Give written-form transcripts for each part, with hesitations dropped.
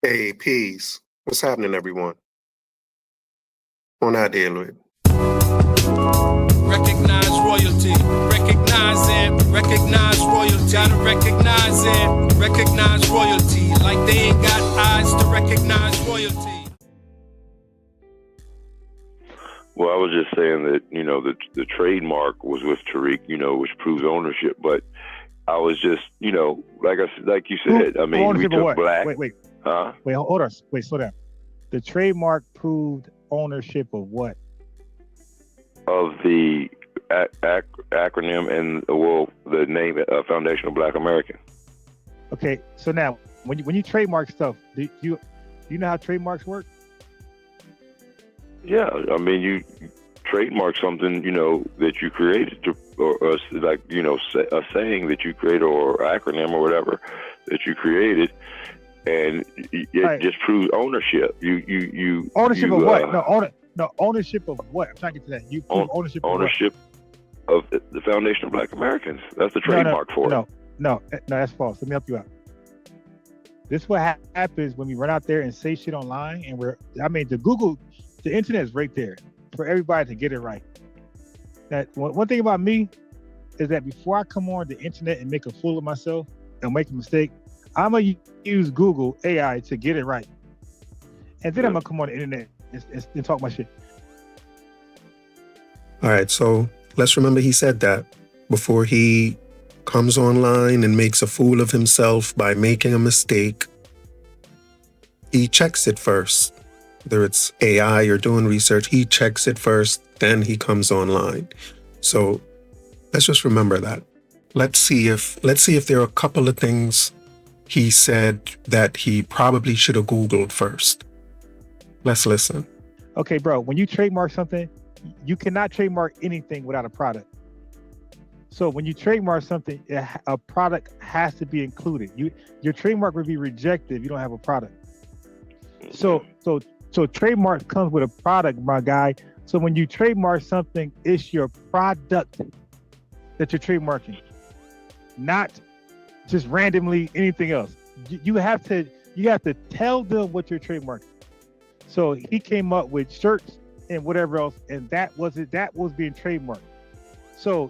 Hey, peace. What's happening, everyone? On out there, Lloyd. Recognize royalty. Recognize royalty. Gotta recognize it. Recognize royalty. Like they ain't got eyes to recognize royalty. Well, I was just saying that, the trademark was with Tariq, which proves ownership. But I was just, like you said, I mean, we took black. Wait. Huh? Wait, hold on. Wait, slow down. The trademark proved ownership of what? Of the acronym and, the name, Foundational Black American. Okay, so now, when you trademark stuff, do you know how trademarks work? Yeah, I mean, you trademark something, that you created, or a saying that you created, or acronym or whatever that you created, and it just proves ownership. Ownership of what? No, ownership of what? I'm trying to get to that. You prove ownership of the Foundation of Black Americans. That's the trademark for it. No, that's false. Let me help you out. This is what happens when we run out there and say shit online, and the internet is right there for everybody to get it right. That one thing about me is that before I come on the internet and make a fool of myself and make a mistake, I'm gonna use Google AI to get it right, and then I'm gonna come on the internet and talk my shit. All right, so let's remember he said that before he comes online and makes a fool of himself by making a mistake. He checks it first. Whether it's AI or doing research, he checks it first, then he comes online. So let's just remember that. Let's see if there are a couple of things he said that he probably should have Googled first. Let's listen. Okay, bro, when you trademark something, you cannot trademark anything without a product. So when you trademark something, a product has to be included. Your trademark would be rejected if you don't have a product. So trademark comes with a product, my guy. So when you trademark something, it's your product that you're trademarking, not just randomly anything else. You have to tell them what you're trademarking. So he came up with shirts and whatever else, and that was being trademarked. So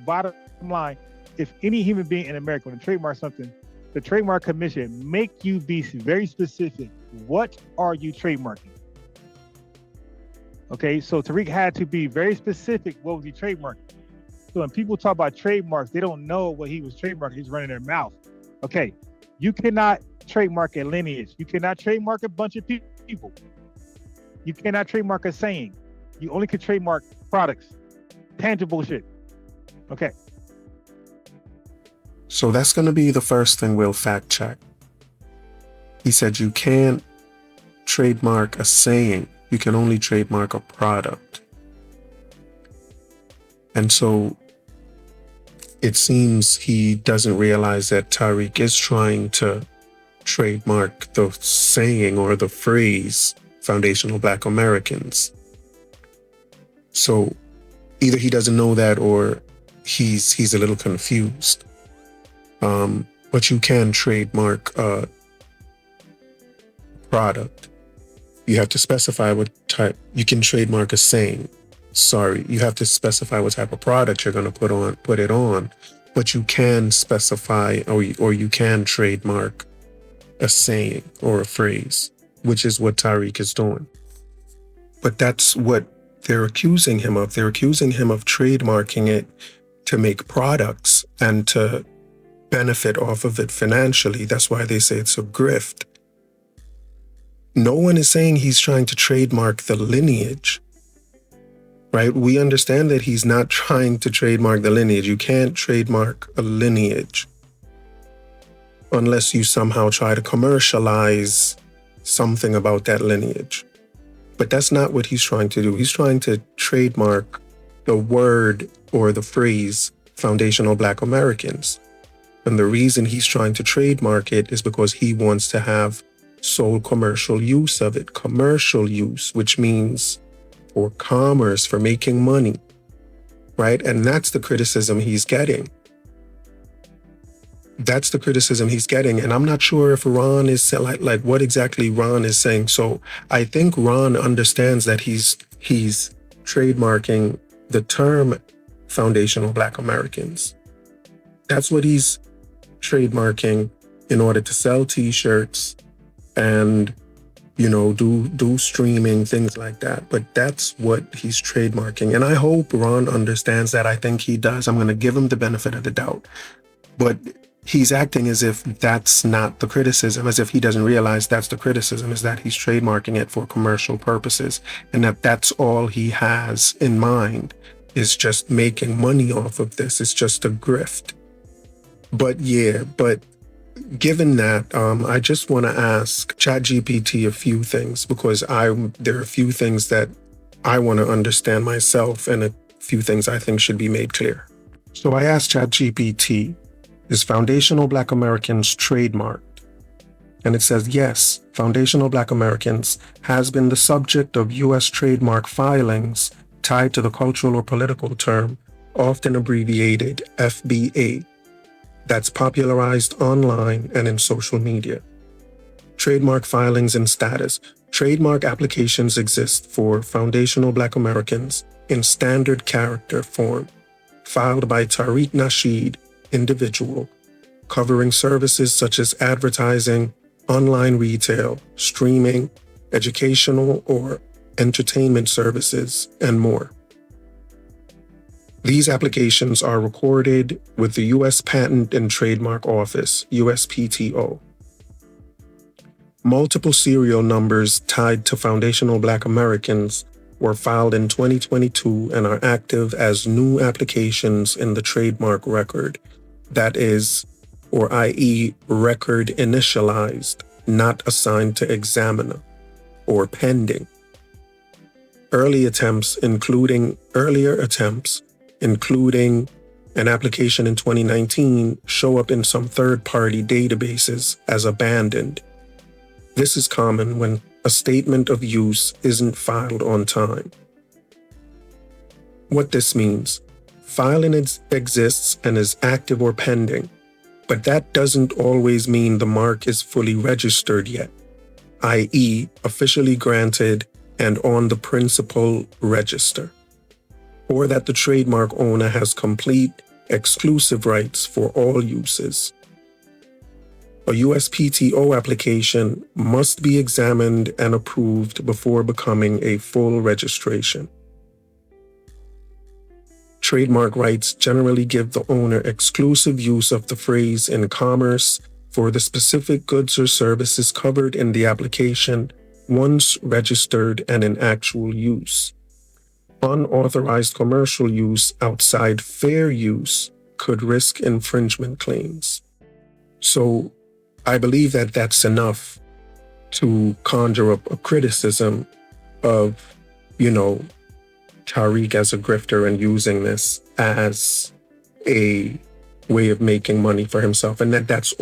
bottom line, if any human being in America want to trademark something, the Trademark Commission make you be very specific. What are you trademarking? Okay, so Tariq had to be very specific. What was he trademarking? So when people talk about trademarks, they don't know what he was trademarking. He's running their mouth. Okay, you cannot trademark a lineage. You cannot trademark a bunch of people. You cannot trademark a saying. You only can trademark products, tangible shit. Okay. So that's going to be the first thing we'll fact check. He said you can't trademark a saying. You can only trademark a product. And so it seems he doesn't realize that Tariq is trying to trademark the saying or the phrase Foundational Black Americans. So either he doesn't know that or he's a little confused. But you can trademark a product. You have to specify what type. You can trademark a saying. Sorry, you have to specify what type of product you're going to put it on. But you can specify or you can trademark a saying or a phrase, which is what Tariq is doing. But that's what they're accusing him of. They're accusing him of trademarking it to make products and to benefit off of it financially. That's why they say it's a grift. No one is saying he's trying to trademark the lineage, right? We understand that he's not trying to trademark the lineage. You can't trademark a lineage unless you somehow try to commercialize something about that lineage. But that's not what he's trying to do. He's trying to trademark the word or the phrase Foundational Black Americans. And the reason he's trying to trademark it is because he wants to have sole commercial use of it. Commercial use, which means for commerce, for making money, right? And that's the criticism he's getting. that's the criticism he's getting. And I'm not sure if Ron is like what exactly Ron is saying. So I think Ron understands that he's trademarking the term foundational Black Americans. That's what he's trademarking in order to sell t-shirts and, you know, do streaming, things like that. But that's what he's trademarking. And I hope Ron understands that. I think he does. I'm going to give him the benefit of the doubt. But he's acting as if that's not the criticism, as if he doesn't realize that's the criticism, is that he's trademarking it for commercial purposes, and that's all he has in mind, is just making money off of this. It's just a grift. But given that, I just want to ask ChatGPT a few things, because there are a few things that I want to understand myself, and a few things I think should be made clear. So I asked ChatGPT, is Foundational Black Americans trademarked? And it says, yes, Foundational Black Americans has been the subject of U.S. trademark filings tied to the cultural or political term, often abbreviated FBA, that's popularized online and in social media. Trademark filings and status. Trademark applications exist for Foundational Black Americans in standard character form, filed by Tariq Nasheed, individual, covering services such as advertising, online retail, streaming, educational or entertainment services, and more. These applications are recorded with the U.S. Patent and Trademark Office, USPTO. Multiple serial numbers tied to Foundational Black Americans were filed in 2022 and are active as new applications in the trademark record, that is, or i.e., record initialized, not assigned to examiner, or pending. Earlier attempts, including an application in 2019, show up in some third-party databases as abandoned. This is common when a statement of use isn't filed on time. What this means: filing exists and is active or pending, but that doesn't always mean the mark is fully registered yet, i.e., officially granted and on the principal register, or that the trademark owner has complete, exclusive rights for all uses. A USPTO application must be examined and approved before becoming a full registration. Trademark rights generally give the owner exclusive use of the phrase in commerce for the specific goods or services covered in the application once registered and in actual use. Unauthorized commercial use outside fair use could risk infringement claims. So I believe that that's enough to conjure up a criticism of, Tariq as a grifter and using this as a way of making money for himself. And that's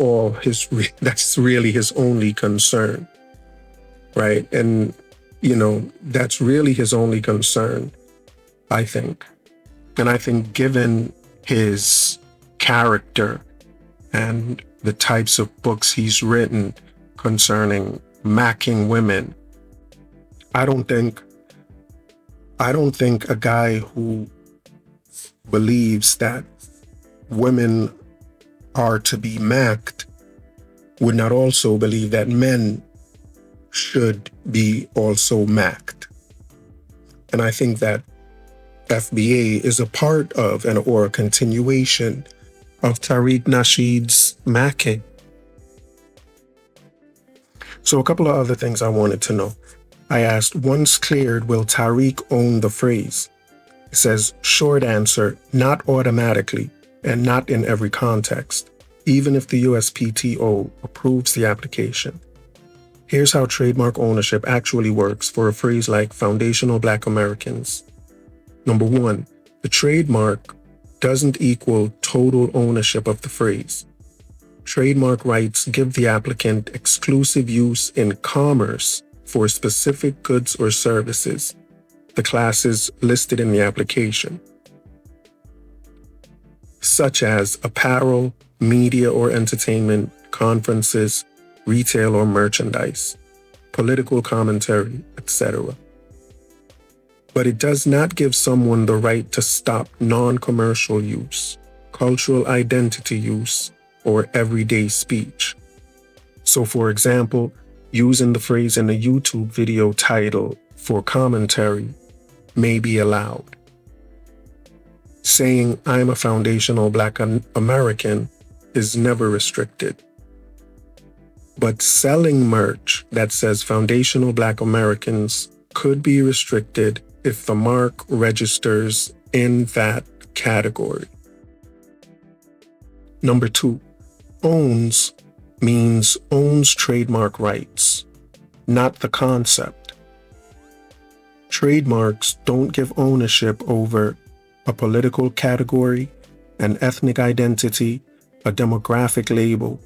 really his only concern, right? And, that's really his only concern, I think. And I think given his character and the types of books he's written concerning macking women, I don't think a guy who believes that women are to be macked would not also believe that men should be also macked. And I think that FBA is a part of or a continuation of Tariq Nasheed's macking. So a couple of other things I wanted to know. I asked, once cleared, will Tariq own the phrase? It says, short answer, not automatically and not in every context, even if the USPTO approves the application. Here's how trademark ownership actually works for a phrase like Foundational Black Americans. Number one, the trademark doesn't equal total ownership of the phrase. Trademark rights give the applicant exclusive use in commerce for specific goods or services, the classes listed in the application, such as apparel, media or entertainment, conferences, retail or merchandise, political commentary, etc. But it does not give someone the right to stop non-commercial use, cultural identity use, or everyday speech. So, for example, using the phrase in a YouTube video title for commentary may be allowed. Saying I'm a foundational Black American is never restricted. But selling merch that says foundational Black Americans could be restricted if the mark registers in that category. Number 2, owns means owns trademark rights, not the concept. Trademarks don't give ownership over a political category, an ethnic identity, a demographic label,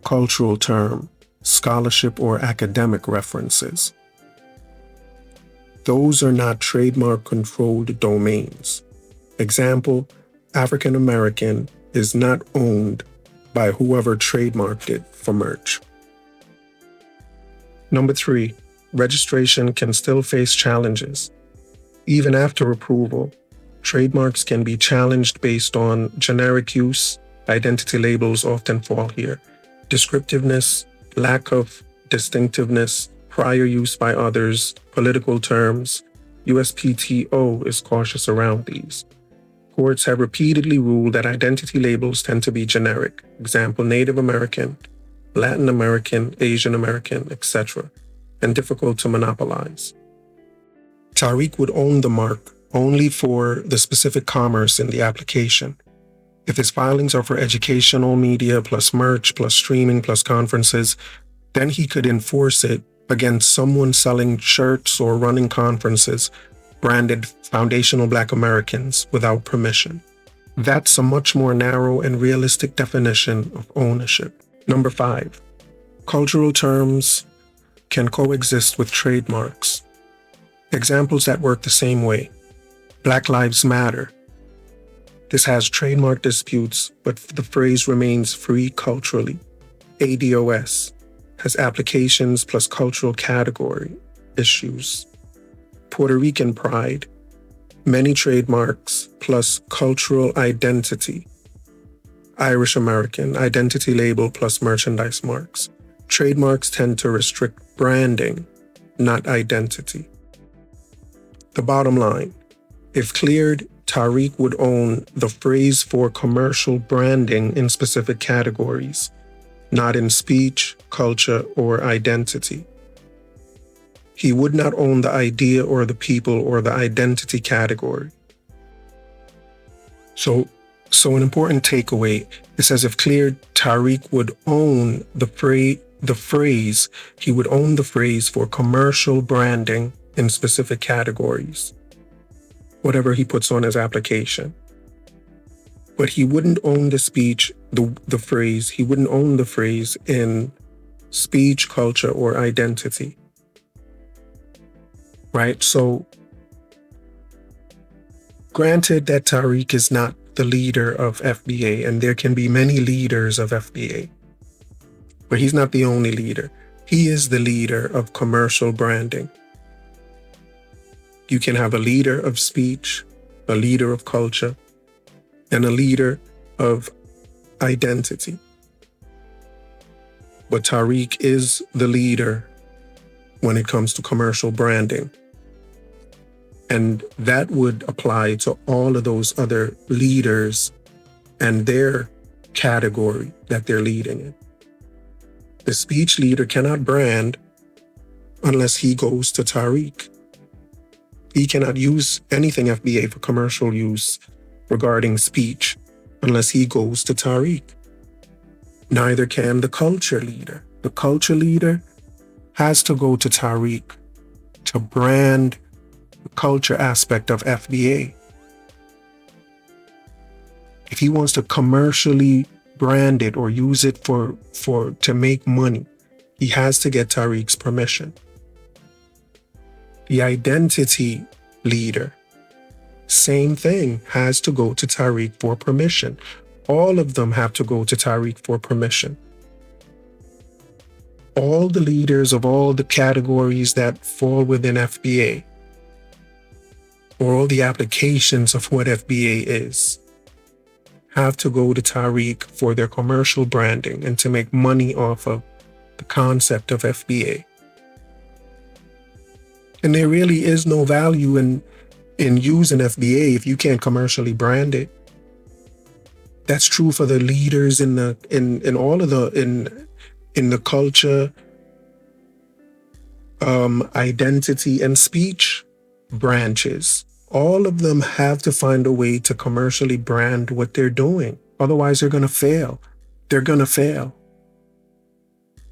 cultural term, scholarship, or academic references. Those are not trademark-controlled domains. Example, African American is not owned by whoever trademarked it for merch. Number 3, registration can still face challenges. Even after approval, trademarks can be challenged based on generic use. Identity labels often fall here. Descriptiveness, lack of distinctiveness, prior use by others, political terms. USPTO is cautious around these. Courts have repeatedly ruled that identity labels tend to be generic. Example, Native American, Latin American, Asian American, etc., and difficult to monopolize. Tariq would own the mark only for the specific commerce in the application. If his filings are for educational media plus merch plus streaming plus conferences, then he could enforce it against someone selling shirts or running conferences branded Foundational Black Americans without permission. That's a much more narrow and realistic definition of ownership. Number 5, cultural terms can coexist with trademarks. Examples that work the same way. Black Lives Matter. This has trademark disputes, but the phrase remains free culturally. ADOS has applications plus cultural category issues. Puerto Rican pride, many trademarks plus cultural identity. Irish American, identity label plus merchandise marks. Trademarks tend to restrict branding, not identity. The bottom line, if cleared, Tariq would own the phrase for commercial branding in specific categories, not in speech, culture, or identity. He would not own the idea or the people or the identity category. So an important takeaway, it says if cleared, Tariq would own the phrase, he would own the phrase for commercial branding in specific categories, whatever he puts on his application. But he wouldn't own the speech, the phrase, he wouldn't own the phrase in speech, culture, or identity. Right? So, granted that Tariq is not the leader of FBA, and there can be many leaders of FBA, but he's not the only leader. He is the leader of commercial branding. You can have a leader of speech, a leader of culture, and a leader of identity. But Tariq is the leader when it comes to commercial branding. And that would apply to all of those other leaders and their category that they're leading in. The speech leader cannot brand unless he goes to Tariq. He cannot use anything FBA for commercial use regarding speech unless he goes to Tariq. Neither can the culture leader. The culture leader has to go to Tariq to brand the culture aspect of FBA. If he wants to commercially brand it or use it to make money, he has to get Tariq's permission. The identity leader, same thing, has to go to Tariq for permission. All of them have to go to Tariq for permission. All the leaders of all the categories that fall within FBA, or all the applications of what FBA is, have to go to Tariq for their commercial branding and to make money off of the concept of FBA. And there really is no value in using FBA if you can't commercially brand it. That's true for the leaders in the culture, identity, and speech branches. All of them have to find a way to commercially brand what they're doing. Otherwise, they're going to fail. They're going to fail.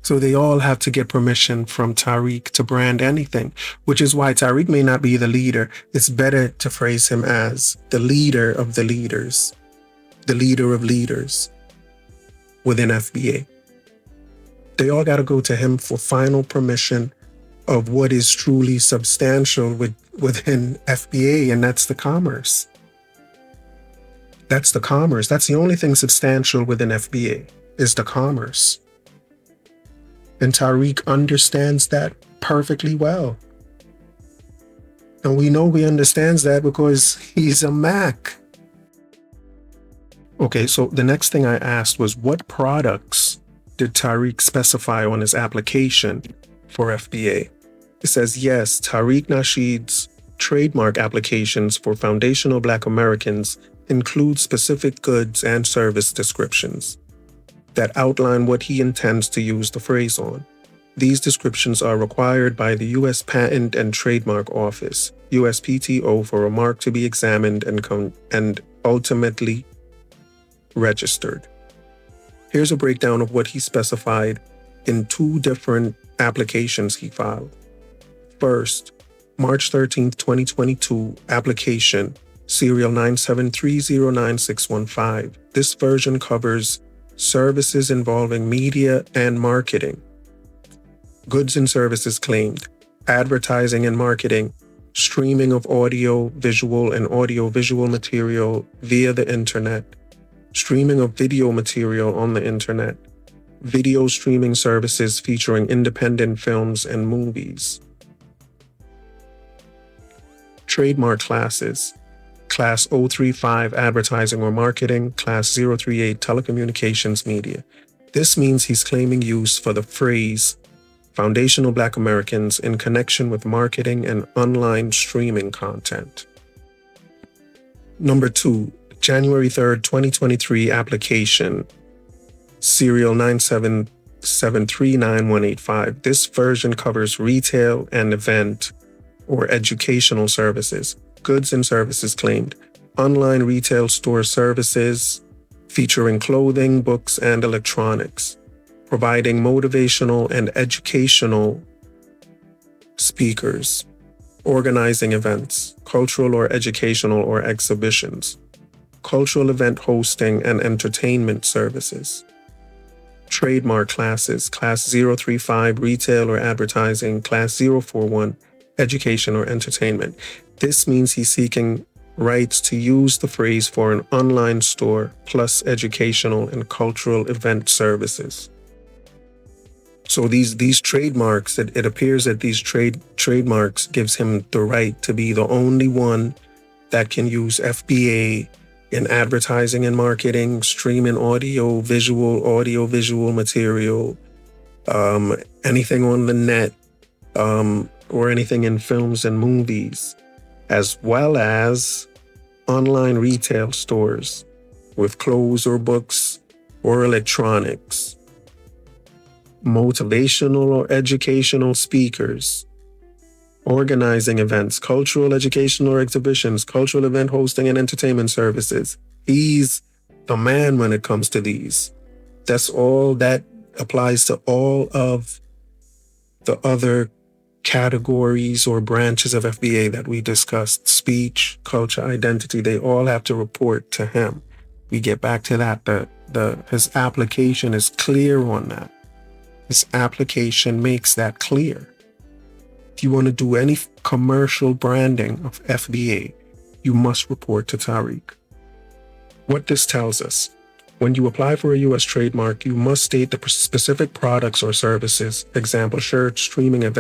So they all have to get permission from Tariq to brand anything, which is why Tariq may not be the leader. It's better to phrase him as the leader of the leaders, the leader of leaders within FBA. They all got to go to him for final permission of what is truly substantial within FBA, and that's the commerce. That's the commerce. That's the only thing substantial within FBA is the commerce. And Tariq understands that perfectly well. And we know he understands that because he's a Mac. Okay, so the next thing I asked was, what products did Tariq specify on his application for FBA? It says, yes, Tariq Nasheed's trademark applications for foundational Black Americans include specific goods and service descriptions that outline what he intends to use the phrase on. These descriptions are required by the U.S. Patent and Trademark Office, USPTO, for a mark to be examined and ultimately registered. Here's a breakdown of what he specified in 2 different applications he filed. First, March 13, 2022, application serial 973096115. This version covers services involving media and marketing, goods and services claimed, advertising and marketing, streaming of audio, visual, and audio-visual material via the internet, streaming of video material on the internet, video streaming services featuring independent films and movies. Trademark classes: Class 035 advertising or marketing, Class 038 telecommunications media. This means he's claiming use for the phrase foundational Black Americans in connection with marketing and online streaming content. Number 2, January 3rd, 2023 application, serial 9773985. This version covers retail and event or educational services, goods and services claimed, online retail store services featuring clothing, books, and electronics, providing motivational and educational speakers, organizing events, cultural or educational or exhibitions, cultural event hosting and entertainment services. Trademark classes: Class 035 retail or advertising, Class 041 education or entertainment. This means he's seeking rights to use the phrase for an online store plus educational and cultural event services. So these trademarks, it appears that these trademarks gives him the right to be the only one that can use FBA in advertising and marketing, streaming audio, visual material, anything on the net, or anything in films and movies, as well as online retail stores with clothes or books or electronics, motivational or educational speakers, organizing events, cultural, educational, or exhibitions, cultural event hosting and entertainment services. He's the man when it comes to these. That's all that applies to all of the other categories or branches of FBA that we discussed: speech, culture, identity. They all have to report to him. We get back to that. His application is clear on that. His application makes that clear. If you want to do any commercial branding of FBA, you must report to Tariq. What this tells us: When you apply for a U.S. trademark, you must state the specific products or services, example, shirts, streaming, or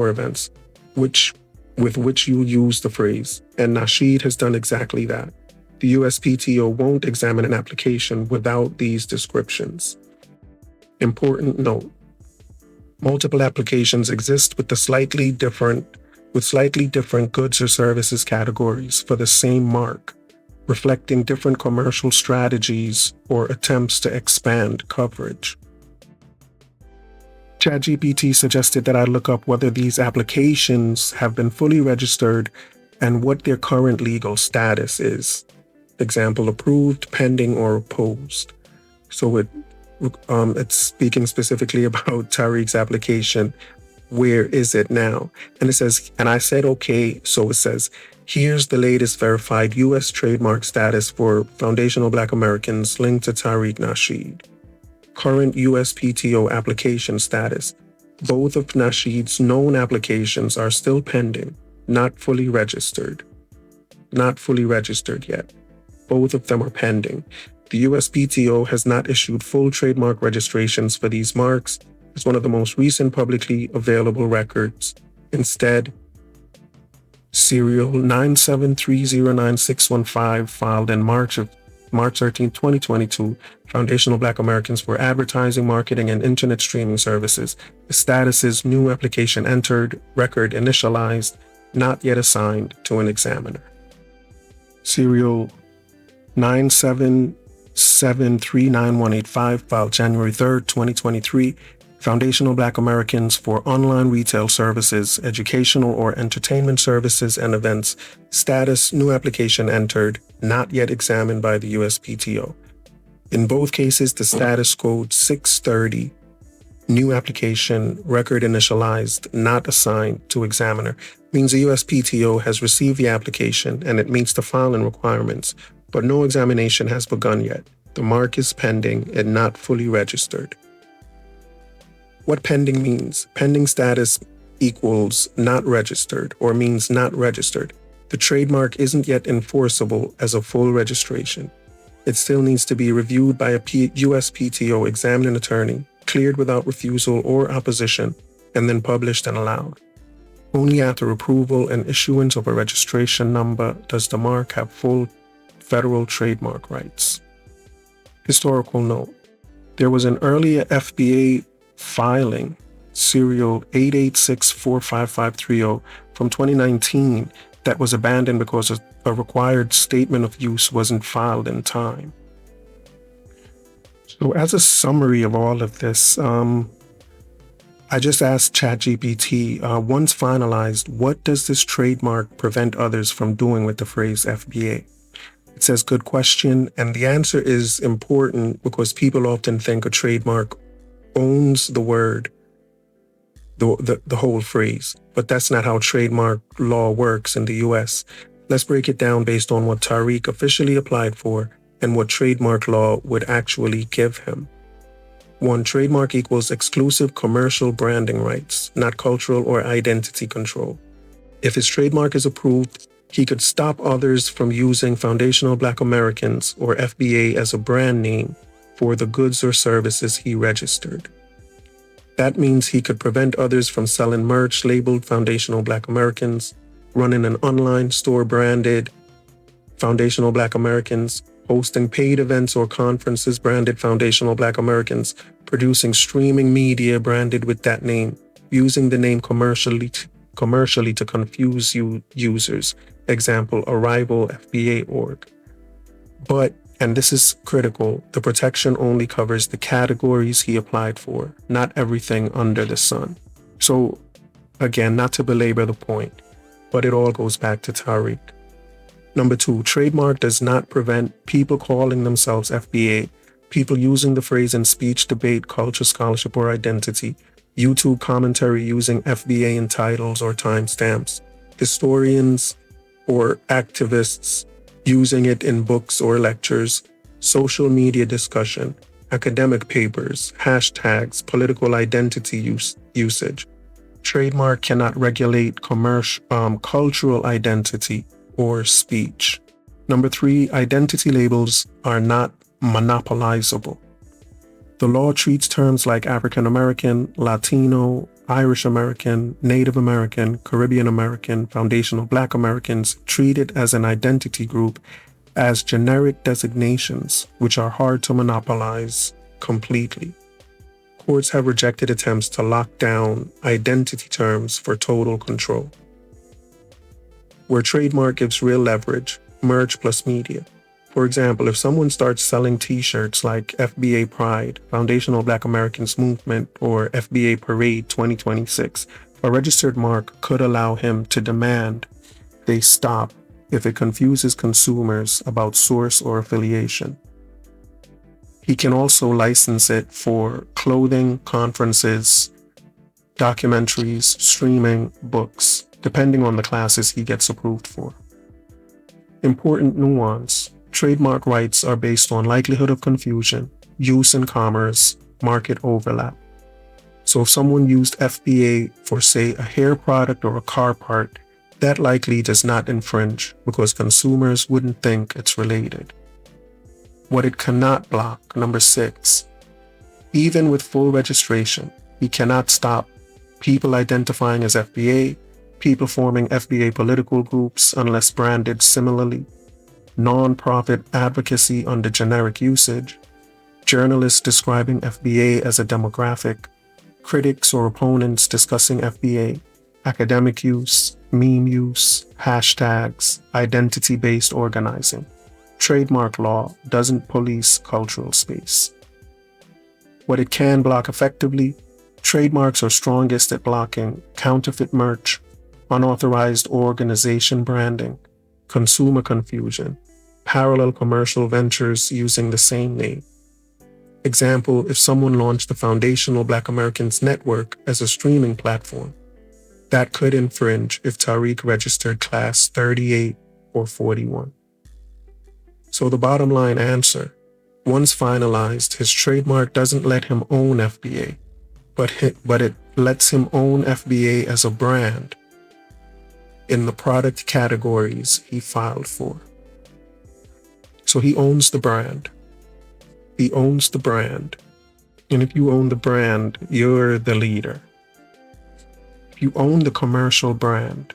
events, with which you use the phrase. And Nasheed has done exactly that. The USPTO won't examine an application without these descriptions. Important note: multiple applications exist with slightly different goods or services categories for the same mark, reflecting different commercial strategies or attempts to expand coverage. ChatGPT suggested that I look up whether these applications have been fully registered and what their current legal status is. Example, approved, pending, or opposed. So it's speaking specifically about Tariq's application. Where is it now? And it says, and I said, okay. So it says, here's the latest verified U.S. trademark status for foundational Black Americans linked to Tariq Nasheed. Current USPTO application status. Both of Nasheed's known applications are still pending, not fully registered. Not fully registered yet. Both of them are pending. The USPTO has not issued full trademark registrations for these marks as one of the most recent publicly available records. Instead, serial 973091615 filed in March 13, 2022, Foundational Black Americans for Advertising, Marketing, and Internet Streaming Services. The status is new application entered, record initialized, not yet assigned to an examiner. Serial 9773918 filed January 3rd, 2023, Foundational Black Americans for Online Retail Services, Educational or Entertainment Services and Events. Status, new application entered, not yet examined by the USPTO. In both cases, the status code 630, new application, record initialized, not assigned to examiner, means the USPTO has received the application and it meets the filing requirements, but no examination has begun yet. The mark is pending and not fully registered. What pending means? Pending status equals not registered or means not registered. The trademark isn't yet enforceable as a full registration. It still needs to be reviewed by a USPTO examining attorney, cleared without refusal or opposition, and then published and allowed. Only after approval and issuance of a registration number does the mark have full federal trademark rights. Historical note: there was an earlier FBA filing, serial 886-45530 from 2019, that was abandoned because a required statement of use wasn't filed in time. So as a summary of all of this, I just asked ChatGPT, once finalized, what does this trademark prevent others from doing with the phrase FBA? It says, good question. And the answer is important because people often think a trademark owns the word, the whole phrase, but that's not how trademark law works in the US. Let's break it down based on what Tariq officially applied for and what trademark law would actually give him. 1. Trademark equals exclusive commercial branding rights, not cultural or identity control. If his trademark is approved, he could stop others from using Foundational Black Americans or FBA as a brand name for the goods or services he registered. That means he could prevent others from selling merch labeled Foundational Black Americans, running an online store branded Foundational Black Americans, hosting paid events or conferences branded Foundational Black Americans, producing streaming media branded with that name, using the name commercially to confuse users. Example, Arrival FBA org. But, and this is critical, the protection only covers the categories he applied for, not everything under the sun. So, again, not to belabor the point, but it all goes back to Tariq. Number 2, trademark does not prevent people calling themselves FBA, people using the phrase in speech, debate, culture, scholarship, or identity, YouTube commentary using FBA in titles or timestamps, historians or activists using it in books or lectures, social media discussion, academic papers, hashtags, political identity usage. Trademark cannot regulate cultural identity or speech. Number 3, identity labels are not monopolizable. The law treats terms like African American, Latino, Irish American, Native American, Caribbean American, foundational Black Americans treated as an identity group as generic designations which are hard to monopolize completely. Courts have rejected attempts to lock down identity terms for total control. Where trademark gives real leverage, merge plus media. For example, if someone starts selling t-shirts like FBA Pride, Foundational Black Americans Movement, or FBA Parade 2026, a registered mark could allow him to demand they stop if it confuses consumers about source or affiliation. He can also license it for clothing, conferences, documentaries, streaming, books, depending on the classes he gets approved for. Important nuance. Trademark rights are based on likelihood of confusion, use in commerce, market overlap. So if someone used FBA for, say, a hair product or a car part, that likely does not infringe because consumers wouldn't think it's related. What it cannot block, number 6, even with full registration, he cannot stop people identifying as FBA, people forming FBA political groups unless branded similarly, non-profit advocacy under generic usage, journalists describing FBA as a demographic, critics or opponents discussing FBA, academic use, meme use, hashtags, identity-based organizing. Trademark law doesn't police cultural space. What it can block effectively, trademarks are strongest at blocking counterfeit merch, unauthorized organization branding, consumer confusion, parallel commercial ventures using the same name. Example, if someone launched the Foundational Black Americans Network as a streaming platform, that could infringe if Tariq registered class 38 or 41. So the bottom line answer, once finalized, his trademark doesn't let him own FBA, but it lets him own FBA as a brand in the product categories he filed for. So he owns the brand. He owns the brand. And if you own the brand, you're the leader. If you own the commercial brand,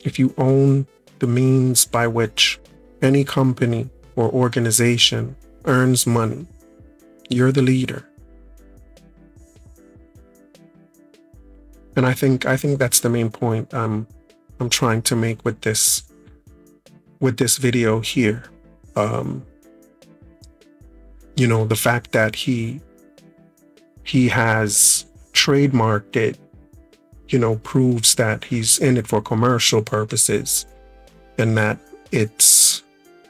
if you own the means by which any company or organization earns money, you're the leader. And I think that's the main point I'm trying to make with this video here. The fact that he has trademarked it, proves that he's in it for commercial purposes and that it's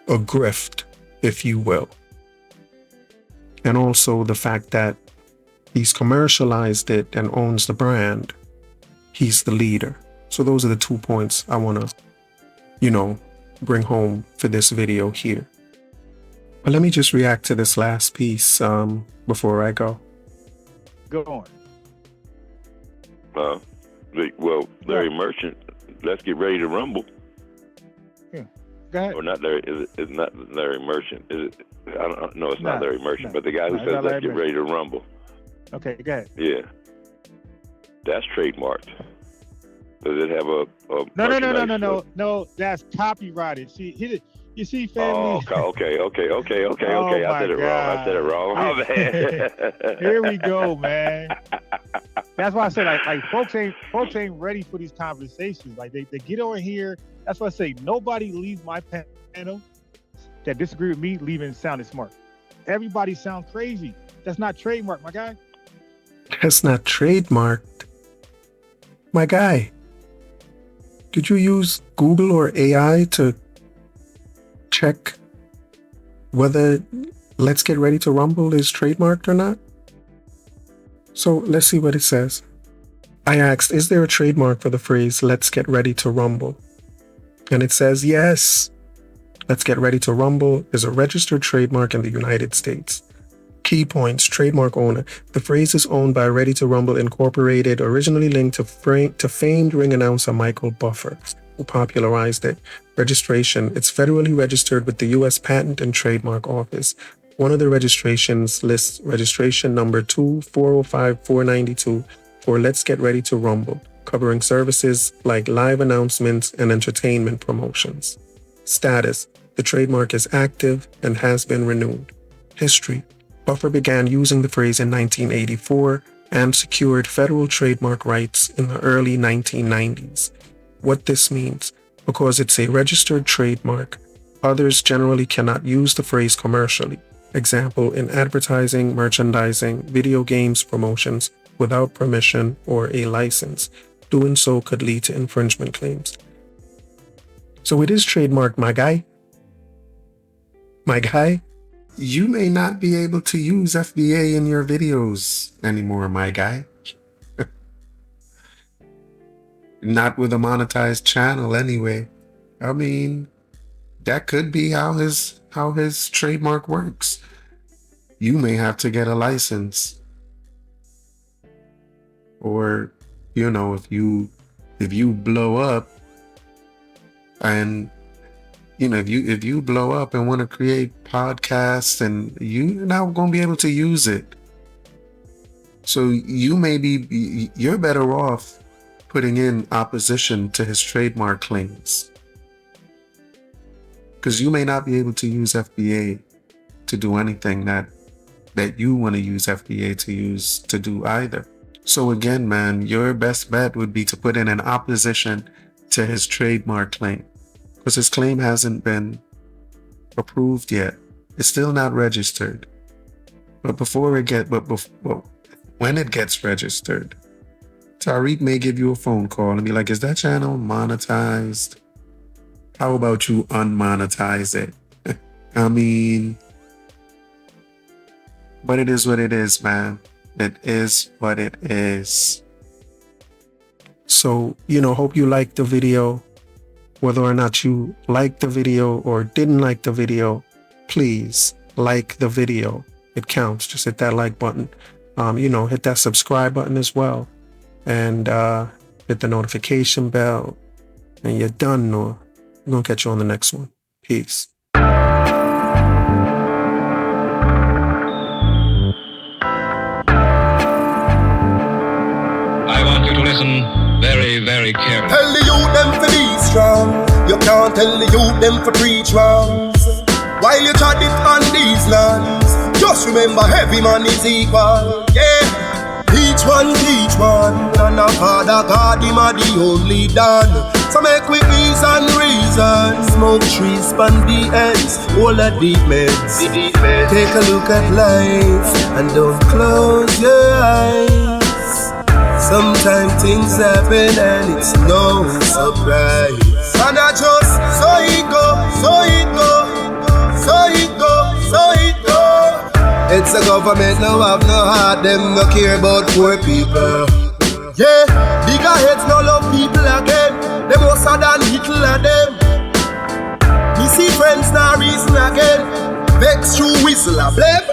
a grift, if you will. And also the fact that he's commercialized it and owns the brand, he's the leader. So those are the 2 points I want to, bring home for this video here. But let me just react to this last piece before I go. Go on. Larry Merchant, let's get ready to rumble. Yeah, go ahead. Or not Larry? It's not Larry Merchant. Is it? I don't know. It's not Larry Merchant, but the guy who says let's get ready to rumble. Okay, go ahead. Yeah, that's trademarked. Does it have a No, that's copyrighted. See, you see, family. Oh, okay. I said it wrong. Oh, man. Here we go, man. That's why I said like folks ain't ready for these conversations. Like they get on here. That's why I say nobody leaves my panel that disagree with me leaving sounding smart. Everybody sound crazy. That's not trademark, my guy. That's not trademarked. My guy, did you use Google or AI to check whether Let's Get Ready to Rumble is trademarked or not? So let's see what it says. I asked, is there a trademark for the phrase Let's Get Ready to Rumble? And it says yes. Let's Get Ready to Rumble is a registered trademark in the United States. Key points, trademark owner. The phrase is owned by Ready to Rumble Incorporated, originally linked to famed ring announcer Michael Buffer. popularized it. Registration. It's federally registered with the U.S. Patent and Trademark Office. One of the registrations lists registration number 2405492 for Let's Get Ready to Rumble, covering services like live announcements and entertainment promotions. Status. The trademark is active and has been renewed. History. Buffer began using the phrase in 1984 and secured federal trademark rights in the early 1990s. What this means, because it's a registered trademark, others generally cannot use the phrase commercially. Example, in advertising, merchandising, video games promotions without permission or a license. Doing so could lead to infringement claims. So it is trademarked, my guy. My guy, you may not be able to use FBA in your videos anymore, my guy. Not with a monetized channel anyway. I mean, that could be how his trademark works. You may have to get a license. Or, if you blow up and if you blow up and want to create podcasts, and you're not going to be able to use it. So you're better off putting in opposition to his trademark claims, because you may not be able to use FBA to do anything that you want to use FBA to do either. So again, man, your best bet would be to put in an opposition to his trademark claim, because his claim hasn't been approved yet. It's still not registered. But when it gets registered, Tariq may give you a phone call and be like, is that channel monetized? How about you unmonetize it? I mean, but it is what it is, man. It is what it is. So, hope you liked the video. Whether or not you liked the video or didn't like the video, please like the video. It counts. Just hit that like button. Hit that subscribe button as well. And hit the notification bell. And you're done, no? I'm going to catch you on the next one. Peace. I want you to listen very, very carefully. Tell the youth them for be strong. You can't tell the youth them for preach wrongs. While you try it on these lands, just remember every man is equal. Yeah, each one teach one, and our Father God him a the only done. So make we ease and reason. Smoke trees, span the ends, all the deep meds. Take a look at life and don't close your eyes. Sometimes things happen and it's no surprise. And I just so it go, so it go, so it go, so it go. It's a government no have no heart, them no care about poor people. Yeah, bigger heads no love people again. Them worse than Hitler them. Me see friends now reason again. Vex through whistle a blame.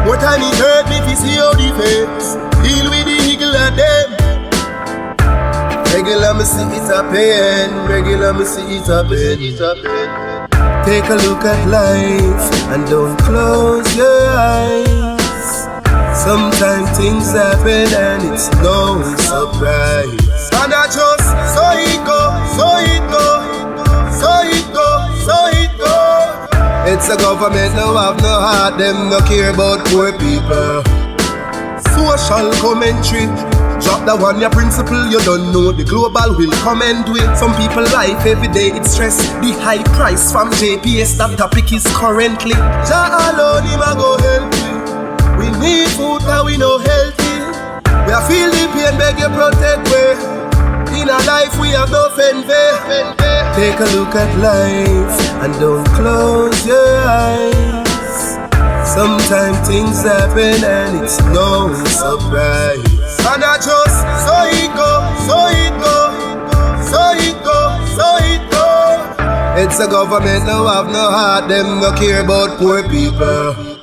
What time it hurt me to see how the face deal with the eagle and them. Regular me see it a pain. Regular me see it a pain. Take a look at life and don't close your eyes. Sometimes things happen and it's no surprise. And I just so it go, so it go, so it go, so it go. It's a government no have no heart, them no care about poor people. Social commentary, drop the one your principle you don't know. The global will comment with some people life every day it's stress. The high price from JPS, that topic is currently. Jah alone him a go help you. We need food and we no healthy. We a feel the pain, beg you protect we. In a life we have no envy. Take a look at life and don't close your eyes. Sometimes things happen and it's no surprise. And I just so it go, so it go, so it go, so it go. It's a government no have no heart, them no care about poor people.